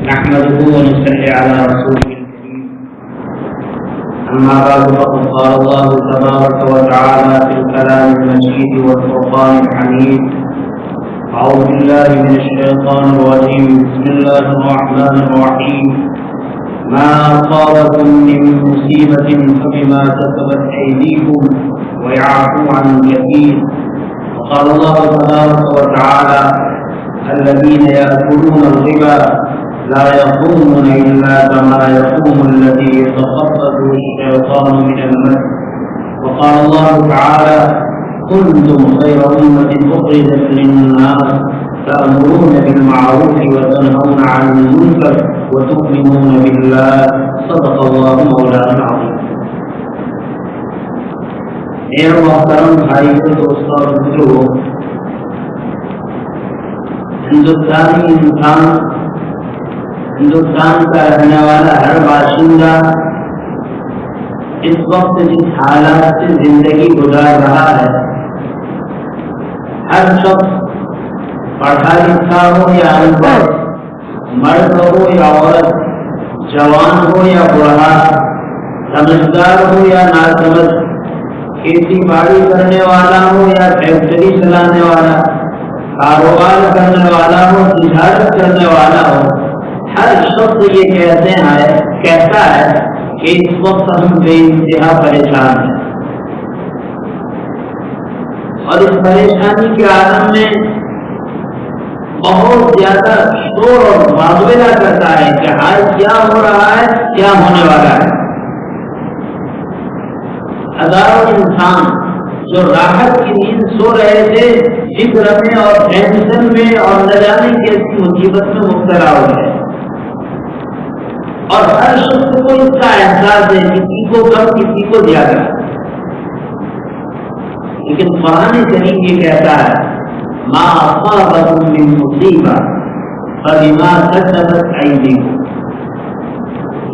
نحمده ونصلي على رسوله الكريم. أما بعد فقد قال الله تبارك وتعالى في الكلام المجيد والفرقان الحميد: أعوذ بالله من الشيطان الرجيم. بسم الله الرحمن الرحيم. ما أصابكم من مصيبة فبما كسبت أيديكم ويعفو عن كثير. وقال الله تبارك وتعالى: الذين يأكلون الربا لا يقومون إلا كما يقوم الذي يتخبطه الشيطان من المس. وقال الله تعالى: كنتم خير أمة أخرجت للناس تأمرون بالمعروف وتنهون عن المنكر وتؤمنون بالله. صدق الله مولانا العظيم. اے محترم بھائیو، دوستو اور بزرگو، ہندوستان کا رہنے والا ہر باشندہ اس وقت جس حالات سے زندگی گزار رہا ہے، ہر شخص پڑھا لکھا ہو یا ان پڑھ، مرد ہو یا عورت، جوان ہو یا بوڑھا، سمجھدار ہو یا ناسمجھ، کھیتی باڑی کرنے والا ہو یا فیکٹری چلانے والا، کاروبار کرنے والا ہو، تجارت کرنے والا ہو، ہر شخص یہ کہتا ہے کہ اس وقت ہم بے انتہا پریشان ہیں، اور اس پریشانی کے عالم میں بہت زیادہ شور اور ماغویلا کرتا ہے کہ آج کیا ہو رہا ہے، کیا ہونے والا ہے۔ ہزاروں انسان جو راحت کی نیند سو رہے تھے، فکر میں اور ٹینشن میں اور نہ جانے کیسی مصیبت میں مبتلا ہو گئے، اور ہر شخص کو اس کا احساس ہے، کسی کو کم کسی کو زیادہ۔ لیکن قرآن کریم یہ کہتا ہے: ما اصابکم من مصیبہ فبما کسبت ایدیکم۔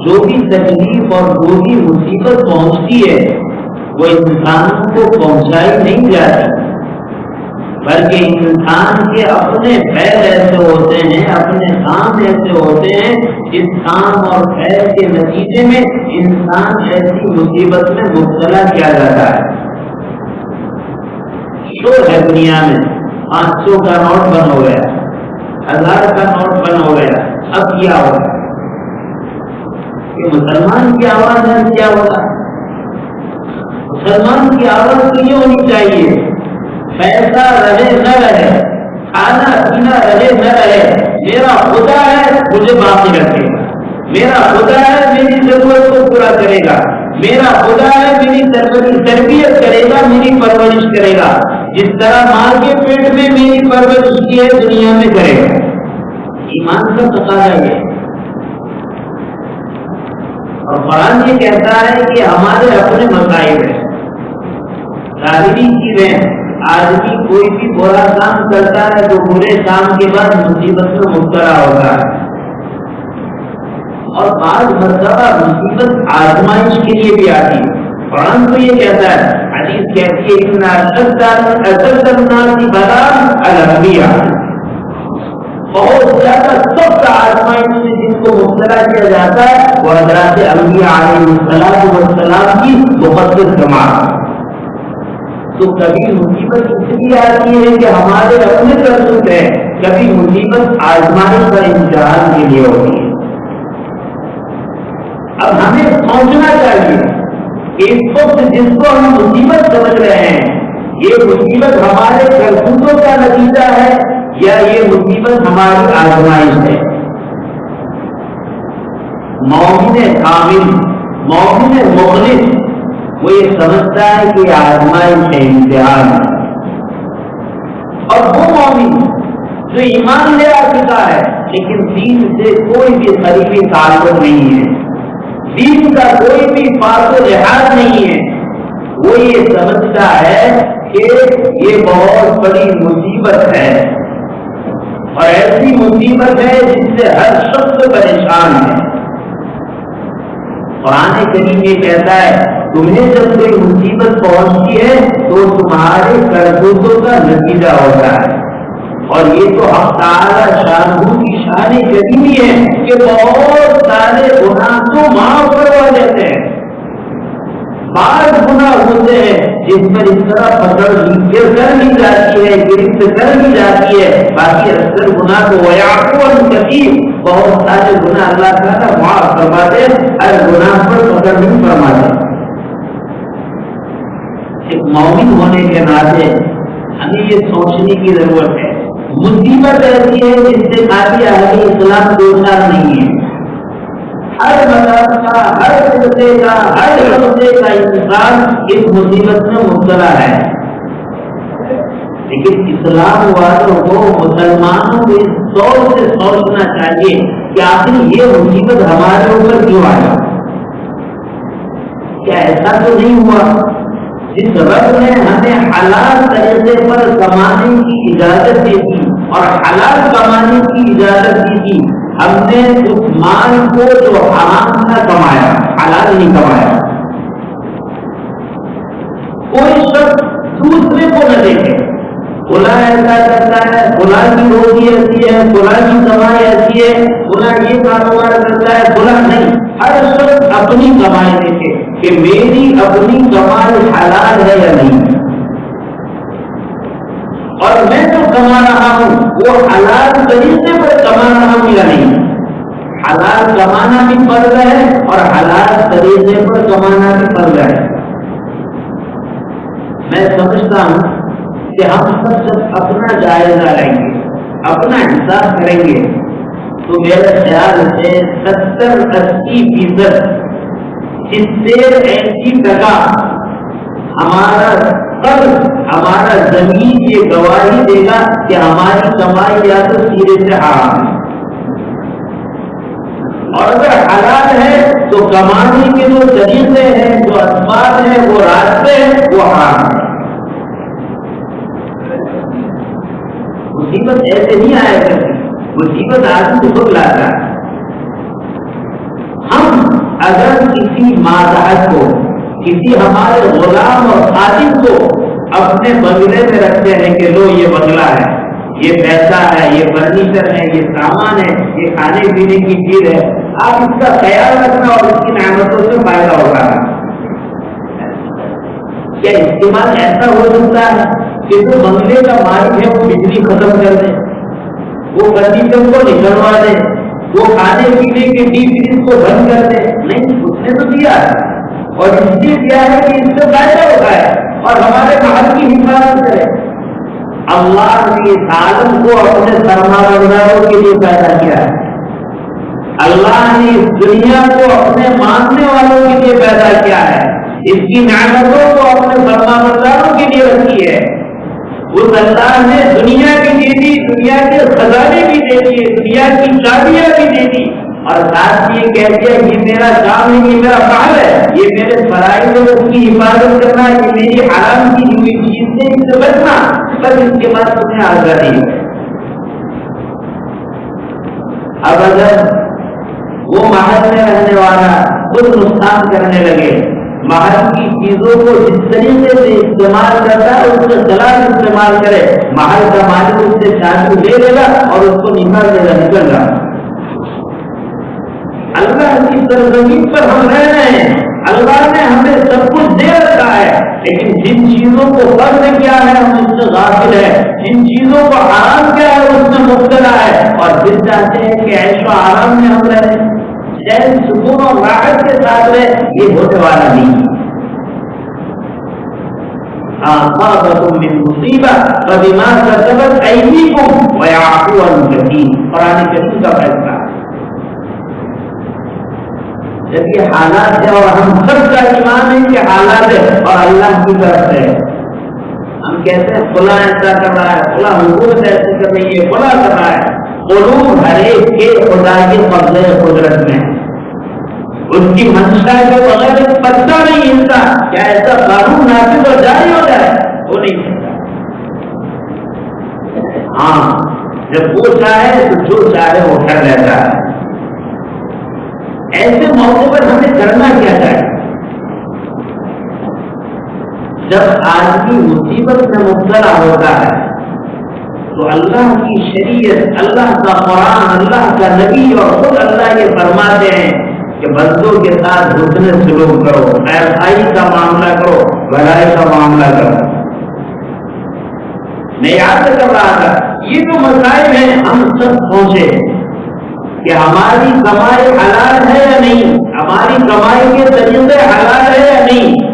جو بھی تکلیف اور جو بھی مصیبت پہنچتی ہے وہ انسان کو پہنچائی نہیں جاتی، بلکہ انسان کے اپنے فعل ایسے ہوتے ہیں، اپنے کام ایسے ہوتے ہیں، اس کام اور فعل کے نتیجے میں انسان ایسی مصیبت میں مبتلا کیا جاتا ہے۔ شور ہے دنیا میں، 500 کا نوٹ بند ہو گیا، 1000 کا نوٹ بند ہو گیا، اب کیا ہوگا؟ کہ مسلمان کی آواز ہے، کیا ہوگا؟ مسلمان کی آواز تو یہ ہونی چاہیے: پیسہ رہے نہ رہے، کھانا پینا رہے نہ رہے، میرا خدا ہے مجھے باقی رکھے گا، میرا خدا ہے میری ضرورت کو پورا کرے گا، میرا خدا ہے میری تربیت کرے گا، میری پرورش کرے گا، جس طرح ماں کے پیٹ میں میری پرورش کی ہے دنیا میں کرے گا۔ ایمان کا تقاضا ہے۔ اور قرآن یہ کہتا ہے کہ ہمارے اپنے مسائل ہیں، ظاہری چیزیں۔ آدمی کوئی بھی برا کام کرتا ہے تو برے کام کے بعد مصیبت میں مبتلا ہوتا ہے، اور بعض مرتبہ مصیبت آزمائش کے لیے بھی آتی ہے۔ قرآن تو یہ کہتا ہے، حدیث کہتی ہے: ان اشد الناس بلاء الانبیاء۔ بہت زیادہ سخت آزمائش میں جن کو مبتلا کیا جاتا ہے وہ حضرات انبیاء علیہ السلام کی مقدس جماعت۔ تو کبھی مصیبت اس لیے آتی ہے کہ ہمارے اپنے کرتوت ہے، کبھی مصیبت آزمائش کا امتحان کے لیے ہوتی ہے۔ اب ہمیں سوچنا چاہیے کہ اس وقت جس کو ہم مصیبت سمجھ رہے ہیں، یہ مصیبت ہمارے کرتوتوں کا نتیجہ ہے یا یہ مصیبت ہماری آزمائش ہے؟ مومن کامل، مومن مخلص وہ یہ سمجھتا ہے کہ آزمائش ہے، امتحان ہے، اور وہ مومن جو ایمان لے آ چکا ہے لیکن دین سے کوئی بھی قریبی تعلق نہیں ہے، دین کا کوئی بھی پاس و لحاظ نہیں ہے، وہ یہ سمجھتا ہے کہ یہ بہت بڑی مصیبت ہے، اور ایسی مصیبت ہے جس سے ہر شخص پریشان ہے۔ قرآن کریم یہ کہتا ہے: تمہیں جب کوئی مصیبت پہنچتی ہے تو تمہارے کرتوتوں کا نتیجہ ہوتا ہے، اور یہ تو حق تعالی شانہ کی شان کریمی ہے کہ بہت سارے گناہ تو معاف کروا دیتے ہیں. بعض گناہ ہوتے ہیں جس پر اس طرح پکڑ کر لی جاتی ہے، گرفت کر لی جاتی ہے. باقی اکثر گناہ تو ویعفو عن کثیر، بہت سارے گناہ اللہ تعالیٰ معاف فرماتے، ہر گناہ پر پکڑ نہیں فرماتے. ایک مومن ہونے کے ناطے ہمیں یہ سوچنے کی ضرورت ہے، مصیبت ایسی ہے جس سے خالی اہل اسلام دوچار نہیں ہے. ہر مذہب کا، ہر فرقے کا، ہر طبقے کا انسان اس مصیبت میں مبتلا ہے. لیکن اسلام والوں کو، مسلمانوں کو اس سوچ سے سوچنا چاہیے کہ آخر یہ مصیبت ہمارے اوپر کیوں آئی. کیا ایسا تو نہیں ہوا جس رب نے ہمیں حلال طریقے پر کمانے کی اجازت دی تھی اور حلال کمانے کی اجازت دی تھی، ہم نے اس مال کو جو حرام نہ کمایا، حلال نہیں کمایا. کوئی شخص دوسرے کو نہ دیکھے فلاں ایسا کرتا ہے، فلاں کی روزی ایسی ہے، فلاں کی کمائی ایسی ہے، فلاں یہ کاروبار کرتا ہے، فلاں نہیں. ہر شخص اپنی کمائی دیکھے کہ میری اپنی کمائی حلال ہے یا نہیں، اور میں جو کما رہا ہوں وہ حلال طریقے پر کما رہا ہوں یا نہیں. حلال کمانا بھی فرض ہے اور حلال طریقے پر کمانا بھی فرض ہے. میں سمجھتا ہوں کہ ہم سب جب اپنا جائزہ لیں گے، اپنا حساب کریں گے، تو میرے خیال سے 70-80% 70-80% ہمارا قرض، ہمارا زمین یہ گواہی دے گا کہ ہماری کمائی یا تو سیرے سے حرام ہے، اور اگر حلال ہے تو کمانے کے جو طریقے ہیں، جو اسباب ہیں، وہ راستے ہیں، وہ حرام ہے. مصیبت ایسے نہیں آیا کرتی، مصیبت آدمی کو خود لاتا ہے. ہم اگر کسی ماتحت کو، کسی ہمارے غلام اور خادم کو اپنے بنگلے میں رکھتے ہیں کہ لو یہ بنگلہ ہے، یہ پیسہ ہے، یہ فرنیچر ہے، یہ سامان ہے، یہ کھانے پینے کی چیز ہے، آپ اس کا خیال رکھنا اور اس کی نعمتوں سے فائدہ ہوگا. کیا استعمال ایسا ہو سکتا ہے کہ جو بنگلے کا مالک ہے وہ بجلی ختم کر دے، وہ فرنیچر کو نکلوا دے، وہ کھانے پینے کے ڈیپ فریج کو بند کر دے؟ نہیں، اس نے تو دیا ہے اور اس لیے دیا ہے کہ اس سے فائدہ ہوتا ہے اور ہمارے محل کی حفاظت کرے. اللہ نے اس عالم کو اپنے سرمایہ کے لیے پیدا کیا ہے. اللہ نے اس دنیا کو اپنے ماننے والوں کے لیے پیدا کیا ہے. اس کی نعمتوں کو اپنے فرمانبرداروں کے لیے رکھی ہے. اس اللہ نے دنیا بھی دے دی، دنیا کے خزانے بھی دے دیے، دنیا کی چابیاں بھی دے دی، اور ساتھ یہ کہہ دیا یہ میرا کام ہے، یہ میرا فعل ہے، یہ میرے فرائض ہے، اس کی حفاظت کرنا، یہ میری حرام کی ہوئی چیز سے اس سے بچنا. بس اس کے بعد تمہیں آزادی ہے. اب اگر وہ محل میں رہنے والا خود نقصان کرنے لگے، محل کی چیزوں کو جس طریقے سے استعمال کرتا ہے اس کے خلاف استعمال کرے، محل کا مالک اس سے چابی لے لے گا اور اس کو نکال دے گا، نکل گا. اللہ کی سرزمین پر ہم رہ رہے ہیں، اللہ نے ہمیں سب کچھ دے رکھا ہے، لیکن جن چیزوں کو فرض کیا ہے ہم اس سے غافل ہے، جن چیزوں کو حرام کیا ہے اس میں مبتلا ہے، اور پھر چاہتے ہیں کہ عیش و آرام میں ہم رہیں، چین سکون اور راحت کے ساتھ رہے. یہ ہونے والا نہیں. أصابكم من مصیبہ فبما كسبت أيديكم ويعفو عن كثير. قرآن کریم کا فیصلہ. جب یہ حالات ہے اور ہم سب کا ایمان ہے کہ حالات ہے اور اللہ کی طرف سے ہم کہتے ہیں فلاں ایسا کر رہا ہے، فلاں حکومت ایسے کر رہی ہے، فلاں کر رہا ہے. قلوب ہر ایک کے خدا کے قبضے قدرت میں، اس کی منشا کے بغیر ایک پتا نہیں ہلتا. کیا ایسا قانون نافذ اور جاری ہو جائے؟ وہ نہیں سکتا. ہاں، جب وہ چاہے تو جو چاہے وہ کر لیتا ہے. ایسے موقع پر ہمیں کرنا کیا چاہیے؟ جب آدمی مصیبت میں مبتلا ہوتا ہے تو اللہ کی شریعت، اللہ کا قرآن، اللہ کا نبی اور خود اللہ یہ فرماتے ہیں کہ بندوں کے ساتھ حسن سلوک کرو، خیرائی کا معاملہ کرو، بھلائی کا معاملہ کرو۔ میں یاد کر رہا تھا یہ جو مسائل ہیں ہم سب سوچے کہ ہماری کمائی حلال ہے یا نہیں، ہماری کمائی کے طریقے حلال ہے یا نہیں۔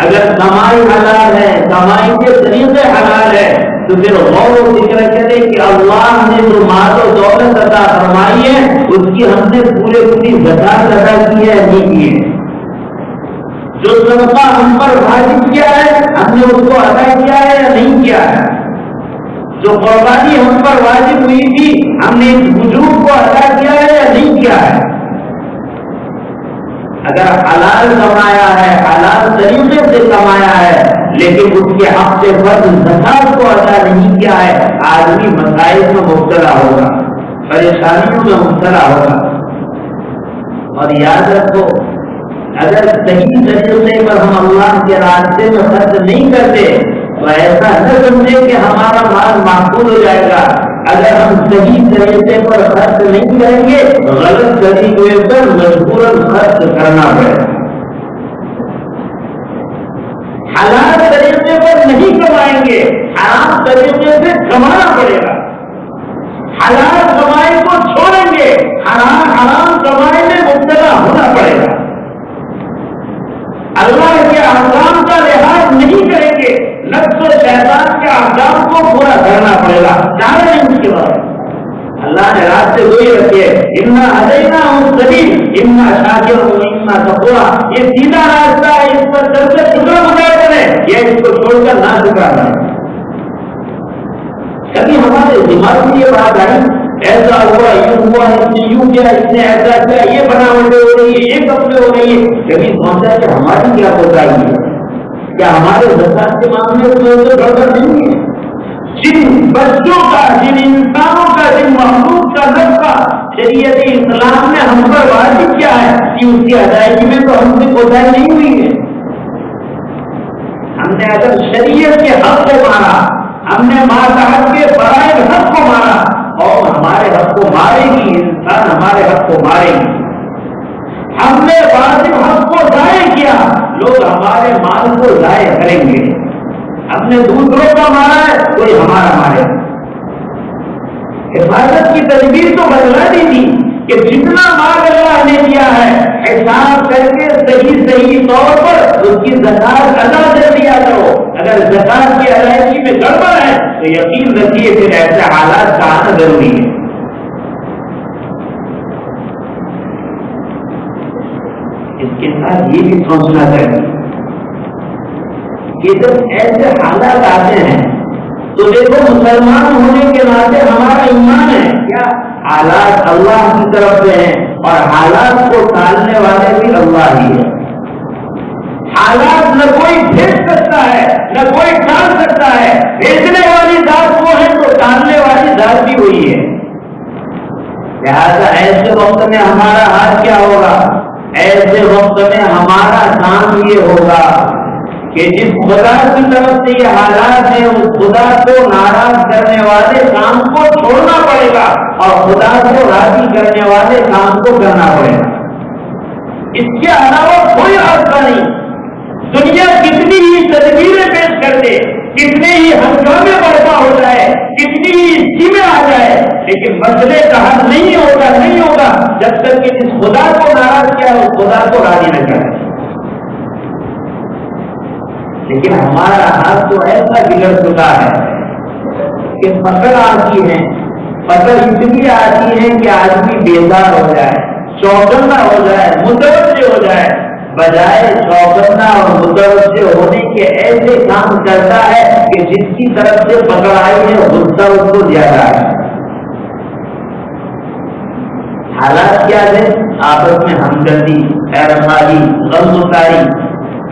اگر کمائی حلال ہے، کمائی کے طریقے حلال ہے، تو پھر غور و فکر کرے کہ اللہ نے جو مال و دولت عطا فرمائی ہے اس کی ہم نے پوری زکات ادا کی ہے یا نہیں کی ہے۔ جو صدقہ ہم پر واجب کیا ہے ہم نے اس کو ادا کیا ہے یا نہیں کیا ہے۔ جو قربانی ہم پر واجب ہوئی تھی ہم نے اس وجوب کو ادا کیا ہے یا نہیں کیا ہے۔ اگر حلال کمایا ہے، حلال طریقے سے کمایا ہے، لیکن اس کے حق سے فرض زکات کو ادا نہیں کیا ہے، آدمی مسائل میں مبتلا ہوگا، پریشانیوں میں مبتلا ہوگا۔ اور یاد رکھو اگر صحیح طریقے پر ہم اللہ کے راستے میں خرچ نہیں کرتے تو ایسا نہ سمجھے کہ ہمارا مال محفوظ ہو جائے گا۔ اگر ہم صحیح طریقے پر خرچ نہیں کریں گے غلط طریقے پر مجبوراً خرچ کرنا پڑے گا۔ حلال طریقے پر نہیں کمائیں گے، حرام طریقے سے کمانا پڑے گا۔ حلال کمائی کو چھوڑیں گے، حرام کمائی میں مبتلا ہونا پڑے گا۔ اللہ کے احکام کا لحاظ نہیں کریں گے، نفس و شیطان کے احکام کو پورا کرنا پڑے گا۔ چاہے اس کے بعد اللہ نے راستے وہی رکھے، انا ہدیناہ السبیل اما شاکر و اما کفور۔ یہ سیدھا راستہ ہے، اس پر چل کے شکر ادا کریں، یہ اس کو چھوڑ کر نہ شکر کریں۔ کبھی ہمارے دماغ میں یہ بات آئی ایسا ہوا، یہ ہوا، اس نے یوں کیا، اس نے ایسا کیا، یہ بناوٹیں ہو رہی ہے، یہ کپڑے ہو رہی ہے۔ کبھی سوچا کہ ہماری کیا کوتاہی ہے، کیا ہمارے زکات کے معاملے میں گڑبڑ نہیں ہے؟ جن بچوں کا، جن انسانوں کا، جن مخلوق کا نفع شریعت اسلام نے ہم پر واجب کیا ہے کہ اس کی ادائیگی میں تو ہم سے کوتاہی نہیں ہوئی ہے۔ ہم نے اگر شریعت کے حق کو مارا، ہم نے ماں صاحب کے فرائض حق کو مارا اور ہمارے حق کو مارے گی، انسان ہمارے حق کو مارے گی۔ ہم نے واجب حق کو ضائع کیا، لوگ ہمارے مال کو ضائع کریں گے۔ ہم نے دوسروں کا مارا ہے، کوئی ہمارا مارے۔ حفاظت کی تدبیر تو بدلا دی تھی کہ جتنا مال اللہ نے دیا ہے حساب کر کے صحیح طور پر اس کی زکات ادا کر دیا کرو۔ اگر زکات کی ادائیگی میں گڑبڑ ہے تو یقین رکھیے پھر ایسے حالات کا آنا ضروری ہے۔ اس کے ساتھ یہ بھی سوچنا چاہیے کہ جب ایسے حالات آتے ہیں تو دیکھو مسلمان ہونے کے ناطے ہمارا ایمان ہے کیا حالات اللہ کی طرف سے ہیں اور حالات کو ٹالنے والے بھی اللہ ہی ہے۔ حالات نہ کوئی بھیج سکتا ہے نہ کوئی ٹال سکتا ہے، بھیجنے والی ذات وہ ہے تو ٹالنے والی ذات بھی وہی ہے۔ لہٰذا ایسے وقت میں ہمارا حال کیا ہوگا؟ ایسے وقت میں ہمارا کام یہ ہوگا کہ جس خدا کی طرف سے یہ حالات ہیں اس خدا کو ناراض کرنے والے کام کو چھوڑنا پڑے گا اور خدا کو راضی کرنے والے کام کو کرنا پڑے گا۔ اس کے علاوہ کوئی راستہ نہیں۔ دنیا کتنی ہی تدبیریں پیش کر دے، کتنے ہی ہنگامے برپا ہو جائے، کتنی ہی اسکیمیں آ جائے، لیکن مسئلے کا حل نہیں ہوگا جب تک کہ جس خدا کو ناراض کیا اس خدا کو راضی نہ کرے۔ لیکن ہمارا ہاتھ تو ایسا بگڑ چکا ہے کہ فقر آتی ہے، فقر اتنی آتی ہے کہ آدمی بیدار ہو جائے، چوکنا ہو جائے، متوجہ ہو جائے، بجائے چوکنا اور متوجہ ہونے کے ایسے کام کرتا ہے کہ جس کی طرف سے پکڑ آئی ہے غصہ اس کو زیادہ ہے۔ حالات کیا ہے؟ آپس میں ہمدردی، خیرخواہی، غمگساری۔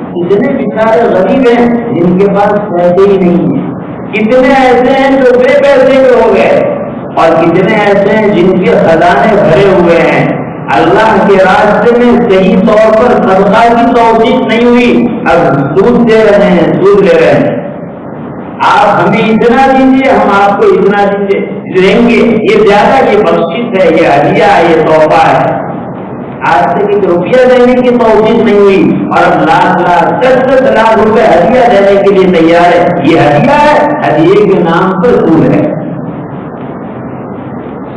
کتنے بیچارے غریب ہیں جن کے پاس پیسے ہی نہیں ہیں، کتنے ایسے ہیں جو بے پیسے کے ہو گئے اور کتنے ایسے ہیں جن کے خزانے بھرے ہوئے ہیں۔ اللہ کے راستے میں صحیح طور پر صدقہ کی توفیق نہیں ہوئی، اب سود دے رہے ہیں، سود لے رہے ہیں۔ آپ ہمیں اتنا دیجیے ہم آپ کو اتنا دیں گے، یہ زیادہ، یہ بخشش ہے، یہ ہدیہ ہے، یہ تحفہ ہے۔ آج تک ایک روپیہ دینے کی توفیق نہیں ہوئی اور اب لاکھ لاکھ 10 لاکھ روپے ہدیہ دینے کے لیے تیار ہے۔ یہ ہدیہ ہے، ہدیے کے نام پر سود ہے۔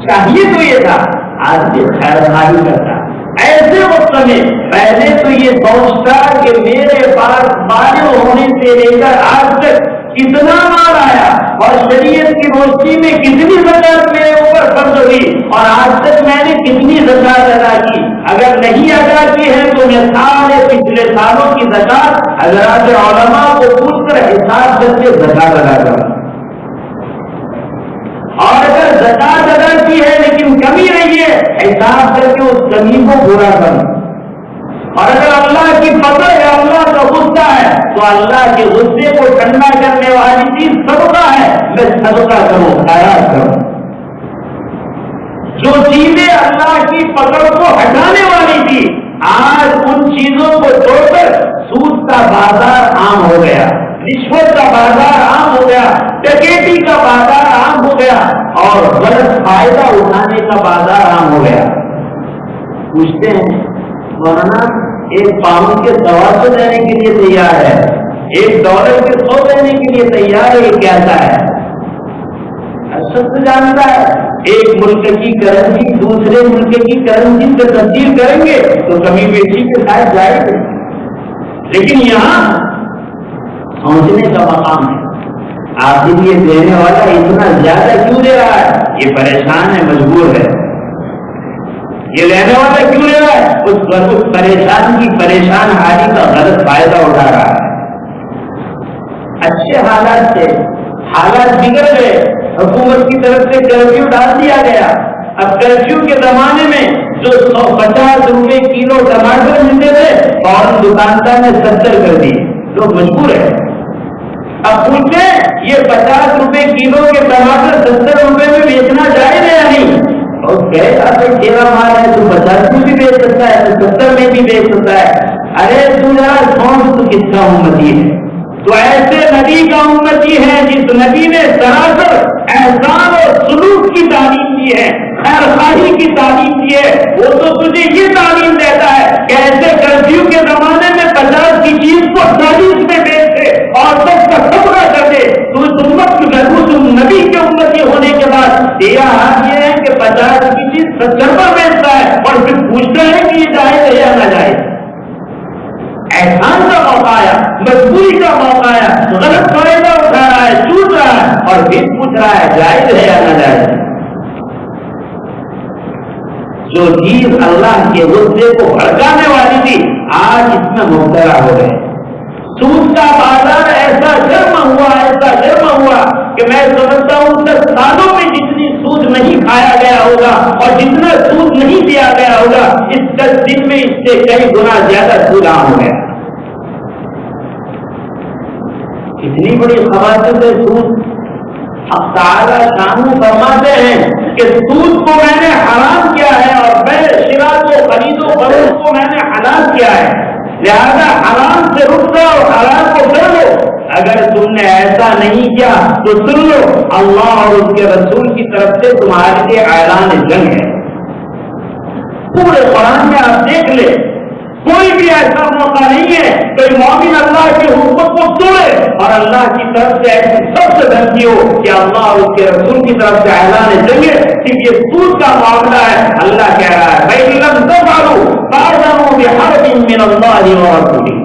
چاہیے تو یہ تھا آدمی خیر خواہی کرتا، ایسے وقت میں پہلے تو یہ سوچتا کہ میرے پاس بالغ ہونے سے لے کر آج تک کتنا مال آیا اور شریعت کی روشنی میں کتنی زکات میرے اوپر فرض ہوئی اور آج تک میں نے کتنی زکات ادا کی۔ اگر نہیں ادا کی ہے تو میں سارے پچھلے سالوں کی زکات حضرات علماء کو پوچھ کر حساب کر کے زکات ادا کروں، اور اگر زکات ادا کی ہے لیکن کمی رہی ہے حساب کر کے اس کمی کو پورا کروں، اور اگر اللہ کی فضل ہے، اللہ کا غصہ ہے تو اللہ کے غصے کو ٹھنڈا کرنے والی چیز صدقہ ہے، میں صدقہ کروں، خیرات کروں۔ جو چیزیں اللہ کی پکڑ کو ہٹانے والی تھی آج ان چیزوں کو چھوڑ کر سود کا بازار عام ہو گیا، رشوت کا بازار عام ہو گیا، ڈکیتی کا بازار عام ہو گیا اور غلط فائدہ اٹھانے کا بازار عام ہو گیا۔ پوچھتے ہیں مولانا ایک پاؤنڈ کے 100 دینے کے لیے تیار ہے، $1 کے 100 دینے کے لیے تیار ہے، یہ کیسا ہے؟ سب جانتا ہے ایک ملک کی کرنسی دوسرے ملک کی کرنسی سے تبدیل کریں گے تو کمی بیشی کے ساتھ جائے گا، لیکن یہاں سوچنے کا مقام ہے آخر یہ دینے والا اتنا زیادہ کیوں دے رہا ہے؟ یہ پریشان ہے، مجبور ہے۔ یہ لینے والا کیوں لے رہا ہے؟ اس پریشان کی پریشان حالی کا غلط فائدہ اٹھا رہا ہے۔ اچھے حالات سے حالات بگڑ گئے، حکومت کی طرف سے کرفیو ڈال دیا گیا۔ اب کرفیو کے زمانے میں جو 150 روپے کلو ٹماٹر ملتے تھے فوراً دکاندار نے 70 کر دیے، لوگ مجبور ہے۔ اب پوچھیں یہ 50 روپے کلو کے ٹماٹر 70 روپے میں بیچنا جائز ہے یا نہیں؟ اور کہے آپ تیرا مال ہے تو 50 میں بھی بیچ سکتا ہے تو 70 میں بھی بیچ سکتا ہے۔ ارے تو ذرا سوچ تو کس کا امتی ہے؟ تو ایسے نبی کا امتی ہے جس نبی نے سراسر احسان اور سلوک کی تعلیم دی ہے، خیر خواہی کی تعلیم دی ہے، وہ تو تجھے یہ تعلیم دیتا ہے کہ ایسے کرفیو کے زمانے میں 50 کی چیز کو 40 میں بیچ دے اور سب کا صدقہ کر دے۔ تو اس امت تم نبی کے امتی ہونے کے بعد تیرا حال یہ ہے کہ 50 کی چیز 70 پر بیچتا ہے اور پھر پوچھتا ہے کہ یہ جائز ہے یا نہ جائز۔ احسان کا موقع آیا، مجبوری کا موقع آیا، غلط فائدہ اٹھا رہا ہے، چوٹ رہا ہے اور پھر پوچھ رہا ہے جائز ہے یا نہ جائز۔ جو چیز اللہ کے غصے کو بھڑکانے والی تھی آج اس میں مبتلا ہو گئے۔ سود کا بازار ایسا گرم ہوا کہ میں سمجھتا ہوں 10 سالوں میں جتنی سود نہیں کھایا گیا ہوگا اور جتنا سود نہیں دیا گیا ہوگا اس 10 دن میں اس سے کئی گنا زیادہ سود عام ہو گیا۔ اتنی بڑی خواتین سے سود اب تعالیٰ شانو فرماتے ہیں کہ سود کو میں نے حرام کیا ہے اور بے شرا کو خرید و فروخت کو میں نے حلال کیا ہے، لہذا حرام سے رک جاؤ اور حرام کو کر لو۔ اگر تم نے ایسا نہیں کیا تو سن لو اللہ اور اس کے رسول کی طرف سے تمہارے لیے اعلان جنگ ہے۔ پورے قرآن میں آپ دیکھ لیں کوئی بھی ایسا موقع نہیں ہے کہ مومن اللہ کی حکومت کو توڑے اور اللہ کی طرف سے ایسی سب سے دھمکی ہو کہ اللہ اور اس کے رسول کی طرف سے اعلان جنگ ہے۔ صرف یہ سود کا معاملہ ہے، اللہ کہہ رہا ہے بھائی لم تفعلوا فاعلموا بحرب من اللہ ورسولہ۔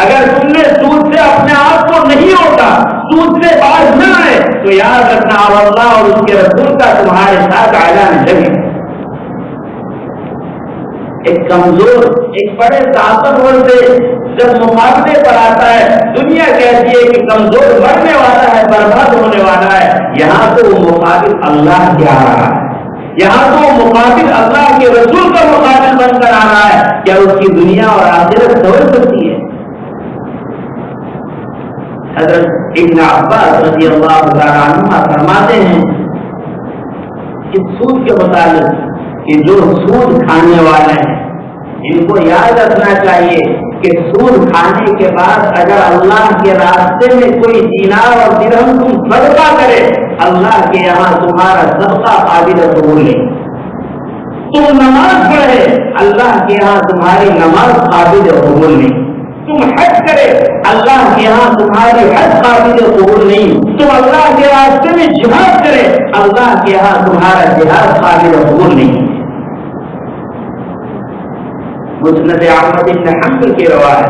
اگر تم نے سود سے اپنے آپ کو نہیں روکا، سود سے باز نہ آئے تو یاد رکھنا اللہ اور اس کے رسول کا تمہارے ساتھ اعلان جنگ ہے۔ ایک کمزور ایک بڑے طاقتور سے جب مقابلے پر آتا ہے، دنیا کہتی ہے کہ کمزور مرنے والا ہے، برباد ہونے والا ہے، یہاں تو وہ مقابل اللہ کے آ رہا ہے، یہاں تو وہ مقابل اللہ کے رسول کا مقابل بن کر آ رہا ہے۔ کیا اس کی دنیا اور آخرت سمجھ سکتی ہے؟ حضرت ابن عباس رضی اللہ تعالیٰ عنہ فرماتے ہیں کہ سود کے متعلق کہ جو سود کھانے والے ہیں ان کو یاد رکھنا چاہیے کہ سود کھانے کے بعد اگر اللہ کے راستے میں کوئی دینار اور درہم تم صدقہ کرے، اللہ کے یہاں تمہارا صدقہ قابل قبول نہیں۔ تم نماز پڑھے، اللہ کے یہاں تمہاری نماز قابل قبول نہیں۔ تم حج کرے، اللہ کے یہاں تمہاری حج قابل قبول نہیں۔ تم اللہ کے راستے میں جہاد کرے، اللہ کے یہاں تمہارا جہاد قابل قبول نہیں۔ مسند احمد بن حنبل کی روایت،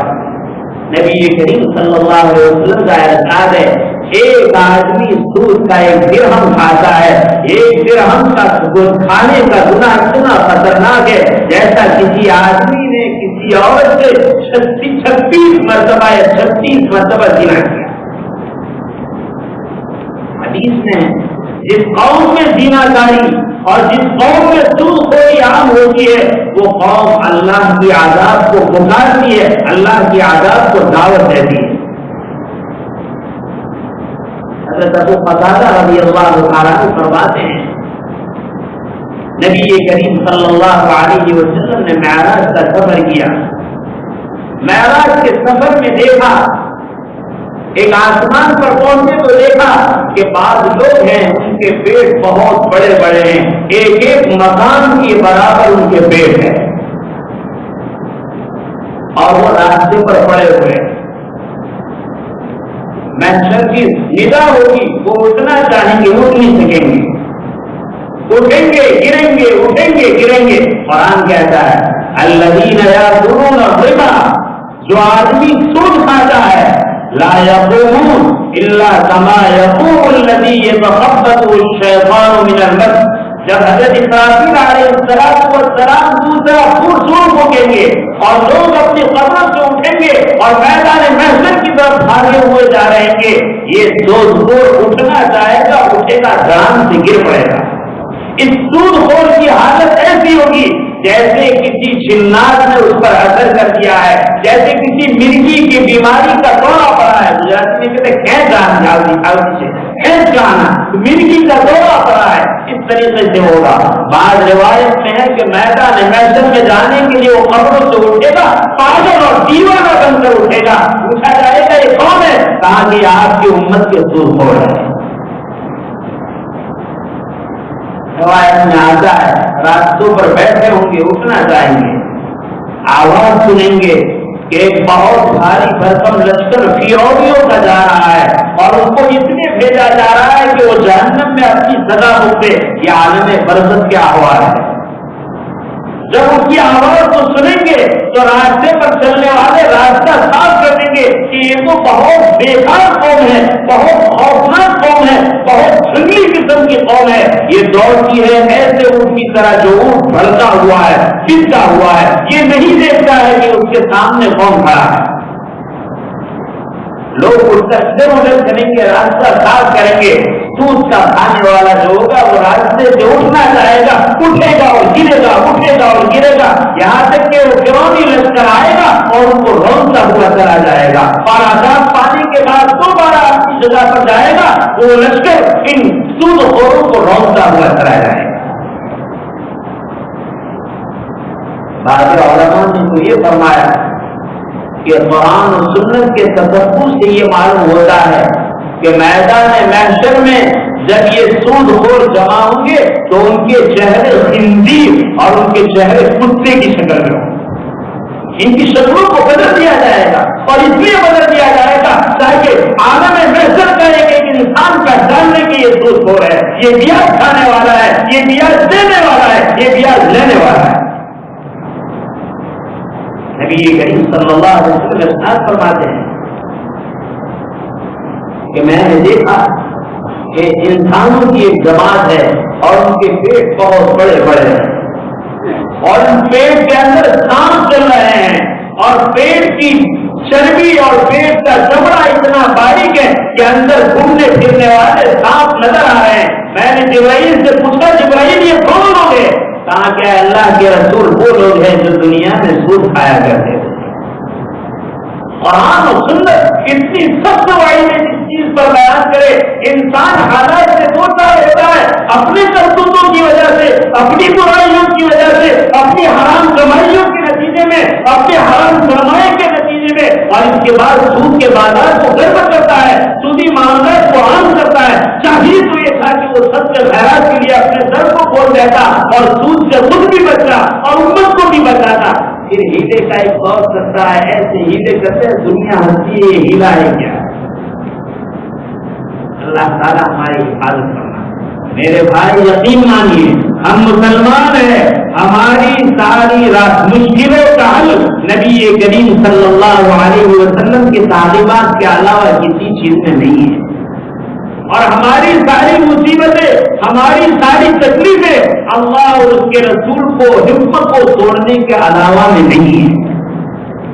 نبی کریم صلی اللہ علیہ وسلم کا ارشاد ہے، ایک آدمی سود کا 1 درہم کھاتا ہے، 1 درہم کا سود کھانے کا گناہ اتنا خطرناک ہے جیسا کسی آدمی نے کسی عورت سے 36 مرتبہ یا 36 مرتبہ زنا کیا۔ حدیث میں جس قوم میں زنا کاری اور جس قوم میں سود خوری عام ہوتی ہے، وہ قوم اللہ کی عذاب کو پکارتی ہے، اللہ کی عذاب کو دعوت دیتی ہے۔ حضرت ابو قتادہ رضی اللہ تعالیٰ عنہ فرماتے ہیں، نبی کریم صلی اللہ علیہ وسلم نے معراج کا سفر کیا۔ معراج کے سفر میں دیکھا، ایک آسمان پر پہنچے تو دیکھا کہ بعض لوگ ہیں ان کے پیٹ بہت بڑے بڑے ہیں، ایک ایک مکان کے برابر ان کے پیٹ ہے، اور وہ راستے پر پڑے ہوئے۔ محشر کی ندا ہوگی، وہ اٹھنا چاہیں گے، اٹھ نہیں سکیں گے، اٹھیں گے گریں گے، اٹھیں گے گریں گے۔ قرآن کہتا ہے الذین یاکلون الربا، جو آدمی سود کھاتا ہے، لا یقومون الا کما یقوم الذی یتخبطه الشیطان من المس۔ جب حضرت اسرافیل علیہ السلام دوسرا سور پھونکیں گے اور لوگ اپنی قبروں سے اٹھیں گے اور میدان محشر کی طرف بھاگے ہوئے جا رہے ہیں، یہ سور اٹھنا چاہے گا، اٹھے گا، دھڑام سے گر پڑے گا۔ اس سود خور کی حالت ایسی ہوگی جیسے کسی جنات نے اس پر اثر کر دیا ہے، جیسے کسی مرغی کی بیماری کا دورہ پڑا ہے۔ گجراتی میں کہتے ہیں کھینچ جانا، مرغی کا دورہ پڑا ہے، اس طریقے سے ہوگا۔ بعض روایت میں ہے کہ میدان محشر میں جانے کے لیے وہ قبروں سے اٹھے گا، پاگل اور دیوانہ بن کر اٹھے گا، پوچھا جائے گا یہ کون ہے؟ کہا کہ آپ کی امت کے سود خور ہے۔ روایت میں آتا ہے راستوں پر بیٹھے ہوں گے، اٹھنا چاہیں گے، آواز سنیں گے کہ ایک بہت بھاری بھرکم لشکر فیروزیوں کا جا رہا ہے اور ان کو اس لیے بھیجا جا رہا ہے کہ وہ جہنم میں اپنی سزا بھگتے۔ یہ عالم برزخ کے احوال ہے۔ جب اس کی آواز کو سنیں گے تو راستے پر چلنے والے راستہ صاف کر دیں گے کہ یہ تو بہت بیکار قوم ہے، بہت خوفناک قوم ہے، بہت جنگلی قسم کی قوم ہے۔ یہ دوڑتی ہے ایسے اونٹ کی طرح جو اونٹ بھڑکا ہوا ہے، پھسا ہوا ہے، یہ نہیں دیکھتا ہے کہ اس کے سامنے کون کھڑا ہے۔ لوگ اس کا ادھر ادھر کریں گے، راستہ صاف کریں گے۔ سود کا کھانے والا جو ہوگا وہ راستے سے اٹھنا چاہے گا، اٹھے گا اور گرے گا، اٹھے گا اور گرے گا، یہاں تک کہ وہ فرعونی لشکر آئے گا اور ان کو رونتا ہوا چلا جائے گا، اور عذاب پانے کے بعد دوبارہ اپنی جگہ پر جائے گا، وہ لشکر ان سود خوروں کو رونتا ہوا چلا جائے گا۔ بعض علماء نے تو یہ فرمایا کہ قرآن و سنت کے تدبر سے یہ معلوم ہوتا ہے کہ میدان محشر میں جب یہ سود خور جمع ہوں گے تو ان کے چہرے خنزیر اور ان کے چہرے کتے کی شکل میں ہوں گے۔ ان کی شکلوں کو بدل دیا جائے گا، اور اس لیے بدل دیا جائے گا تاکہ عالم محشر کا ایک انسان پہچاننے کے یہ سود خور ہے، یہ بیاج کھانے والا ہے، یہ بیاج دینے والا ہے، یہ بیاج لینے والا ہے۔ نبی کریم صلی اللہ علیہ وسلم ارشاد فرماتے ہیں کہ میں نے دیکھا کہ انسانوں کی ایک جماعت ہے اور ان کے پیٹ بہت بڑے بڑے ہیں، اور ان پیٹ کے اندر سانپ چل رہے ہیں، اور پیٹ کی چربی اور پیٹ کا چمڑا اتنا باریک ہے کہ اندر گھومنے پھرنے والے سانپ نظر آ رہے ہیں۔ میں نے جبرائیل سے پوچھا، جبرائیل یہ کون لوگ ہیں؟ کہا کہ اللہ کے رسول وہ لوگ ہیں جو دنیا میں سود کھایا کرتے تھے۔ قرآن و سنت اتنی سخت وعید ہے جس چیز پر بیان کرے، انسان حالات سے دو چار ہوتا ہے، اپنے کرتوتوں کی وجہ سے، اپنی برائیوں کی وجہ سے، اپنی حرام کمائیوں کے نتیجے میں، اپنے حرام سرمایہ کے نتیجے زندگی میں، اور اس کے بعد سود کے بازار کو گرم کرتا ہے، سودی معاملات کو عام کرتا ہے. چاہیے تو یہ تھا کہ وہ سب کے خیرات کے لیے اپنے سر کو کھول دیتا اور سود سے خود بھی بچا اور امت کو بھی بچاتا. پھر ہیلے کا ایک دور کرتا ہے، ایسے ہیلے کرتے ہیں دنیا ہنسی ہے، ہیلا ہے کیا؟ اللہ تعالیٰ ہماری حفاظت کرنا. میرے بھائی یقین مانیے ہم مسلمان ہیں، ہماری ساری مشکلوں کا حل نبی کریم صلی اللہ علیہ وسلم کی تعلیمات کے علاوہ کسی چیز میں نہیں ہے. اور ہماری ساری مصیبتیں، ہماری ساری تکلیفیں اللہ اور اس کے رسول کو، ہمت کو توڑنے کے علاوہ میں نہیں ہے.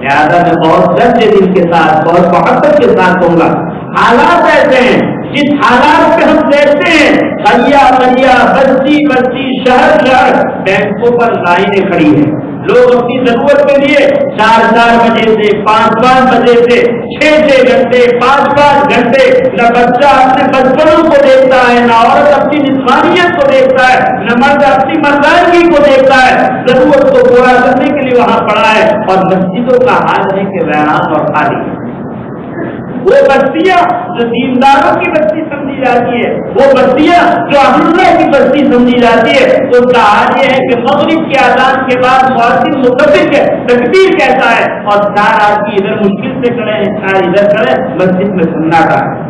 لہٰذا میں بہت درد دل کے ساتھ، بہت محبت کے ساتھ کہوں گا، حالات ایسے ہیں جس حالات میں ہم دیکھتے ہیں گلیا گلیا، بستی بستی، شہر شہر بینکوں پر لائنیں کھڑی ہیں. لوگ اپنی ضرورت کے لیے 4 بجے سے 5 بجے سے 6 گھنٹے 5 گھنٹے، نہ بچہ اپنے بچپنوں کو دیکھتا ہے، نہ عورت اپنی جسمانیت کو دیکھتا ہے، نہ مرد اپنی مردانگی کو دیکھتا ہے. ضرورت کو پورا کرنے کے لیے وہاں پڑا ہے. اور مسجدوں کا حال ہے کہ ویران اور خالی. وہ بستیاں جو دینداروں کی بستی سمجھی جاتی ہے، وہ بستیاں جو اللہ کی بستی سمجھی جاتی ہے، تو ان کا حال یہ ہے کہ مغرب کے اذان کے بعد مؤذن متفق ہے، تکبیر کہتا ہے، اور 4 آدمی ادھر مشکل سے کھڑے ہیں، 4 ادھر کھڑے، مسجد میں سناٹا ہے.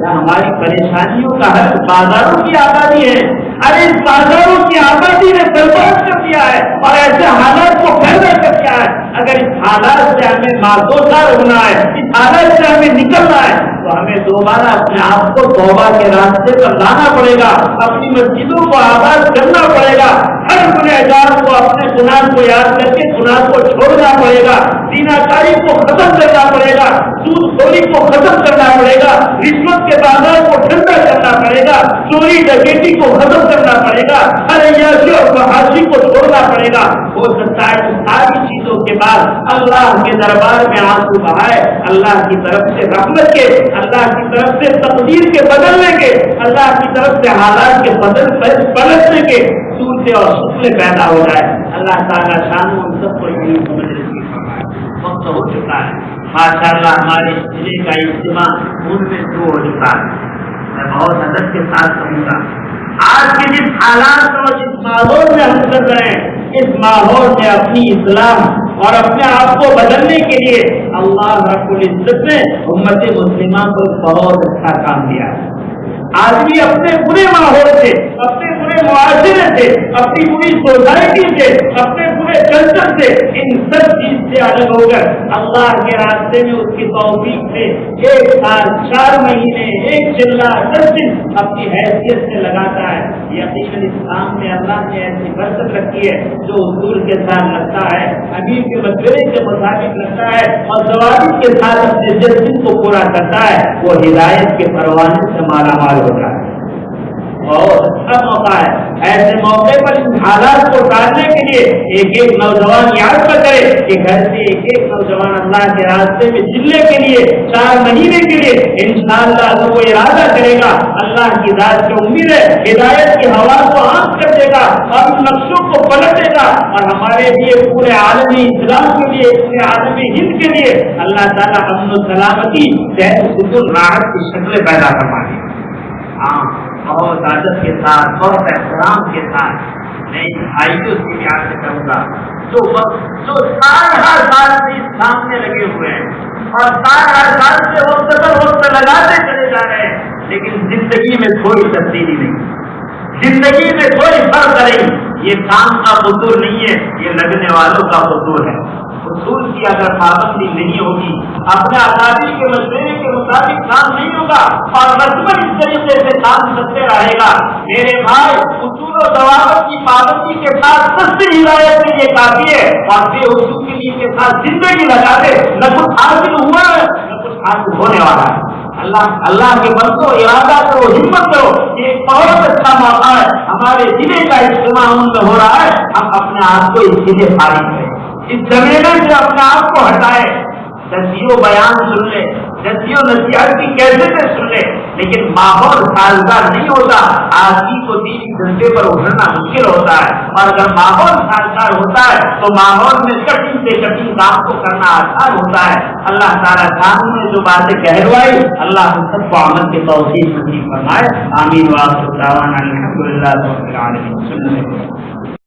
ہماری پریشانیوں کا حل بازاروں کی آبادی ہے. ارے اس بازاروں کی آبادی نے برباد کر دیا ہے اور ایسے حالات کو پیدا کر دیا ہے. اگر اس حالات سے ہمیں مادوسار ہونا ہے، اس حالات سے ہمیں نکلنا ہے، تو ہمیں دوبارہ اپنے آپ کو توبہ کے راستے پر لانا پڑے گا. اپنی مسجدوں کو آباد کرنا پڑے گا. ہر گنہگار کو اپنے گناہ کو یاد کر کے گناہ کو چھوڑنا پڑے گا. زیناکاری کو ختم کرنا پڑے گا. سود خوری کو ختم کرنا پڑے گا. رشوت کے بازار کو ٹھنڈا کرنا پڑے گا. چوری ڈکیٹی کو ختم کرنا پڑے گا. عیاشی اور فحاشی کو چھوڑنا پڑے گا. ہو سکتا ہے ساری چیزوں کے بعد اللہ کے دربار میں آنسو بہائے، اللہ کی طرف سے رحمت کے، اللہ کی طرف سے تقدیر کے بدلنے کے، اللہ کی طرف سے حالات کے پلٹنے کے صورتیں اور شکلیں پیدا ہو جائے. اللہ تعالیٰ شان ہم سب کو یہی سمجھنے کی فرمائے. وقت ہو چکا ہے ماشاء اللہ، ہمارے ضلع کا اجتماع ان میں شروع ہو چکا ہے. میں بہت ادب کے ساتھ کہوں گا، آج کے جس حالات اور جس ماحول میں ہم کر رہے ہیں، اس ماحول میں اپنی اسلام اور اپنے آپ کو بدلنے کے لیے اللہ رب العزت نے امت مسلمہ کو بہت اچھا کام دیا ہے. آدمی اپنے برے ماحول سے، اپنے برے معاشرے سے، اپنی بری سوسائٹی سے، اپنے برے کلچر سے، ان سب چیز سے الگ ہو کر اللہ کے راستے میں اس کی توفیق سے 1 سال 4 مہینے 1 چلہ 10 دن اپنی حیثیت سے لگاتا ہے. یقیناً اسلام میں اللہ نے ایسی برکت رکھی ہے جو اصول کے ساتھ لگتا ہے، امیر کے مشورے کے مطابق لگتا ہے، اور ضوابط کے ساتھ اپنے جذب کو پورا کرتا ہے. وہ ہدایت کے پروانے سے مالا مال ہوتا ہے. بہت اچھا موقع ہے. ایسے موقع پر ان حالات کو ٹالنے کے لیے ایک نوجوان یاد کر کرے کہ گھر سے ایک نوجوان اللہ کے راستے میں چلنے کے لیے 4 مہینے کے لیے انشاءاللہ اگر وہ ارادہ کرے گا، اللہ کی ذات سے امید ہے ہدایت کی ہوا کو عام کر دے گا اور ان نقشوں کو پلٹ دے گا. اور ہمارے لیے پورے عالمی اسلام کے لیے، پورے عالمی ہند کے لیے اللہ تعالیٰ امن و سلامتی، صحت، سکون، راحت کی شکلیں پیدا کروا دے. بہت عادت کے ساتھ، بہت احترام کے ساتھ میں ان بھائیوں سے بھی عرض کروں گا جو سال ہر سال سے اس کام میں لگے ہوئے ہیں اور سال ہر سال سے وقت لگاتے چلے جا رہے ہیں، لیکن زندگی میں کوئی تبدیلی نہیں، زندگی میں کوئی فرق نہیں. یہ کام کا قصور نہیں ہے، یہ لگنے والوں کا قصور ہے. اصول کی اگر پابندی نہیں ہوگی، اپنے آزادی کے مشورے کے مطابق کام نہیں ہوگا اور رسمن اس طریقے سے کام کرتے رہے گا، میرے بھائی اصول و ضوابط کی پابندی کے ساتھ سستی ہدایت کے لیے کافی ہے، اور بے اصولی کے ساتھ زندگی لگا دے، نہ کچھ حاصل ہوا ہے نہ کچھ حاصل ہونے والا ہے. اللہ کے بندوں ارادہ کرو، ہمت کرو. یہ ایک بہت اچھا موقع ہے، ہمارے ضلع کا اجتماع ان میں ہو رہا ہے. ہم اپنے آپ کو اس ضلع فارغ کریں، اس زمین سے اپنے آپ کو ہٹائے، تجزیہ و بیان سن لیں، نصیحت نصیحت کی کیسے سے سن لے، لیکن ماحول سازگار نہیں ہوتا، آدمی کو دینی جذبے پر ابھرنا مشکل ہوتا ہے۔ اور اگر ماحول سازگار ہوتا ہے تو ماحول میں کٹھن سے کٹھن کام کو کرنا آسان ہوتا ہے۔ اللہ تعالیٰ سامنے جو باتیں کہلوائی، اللہ ہم سب کو عمل کی توفیق نصیب فرمائے۔ آمین۔ وآخر دعوانا الحمدللہ رب العالمین۔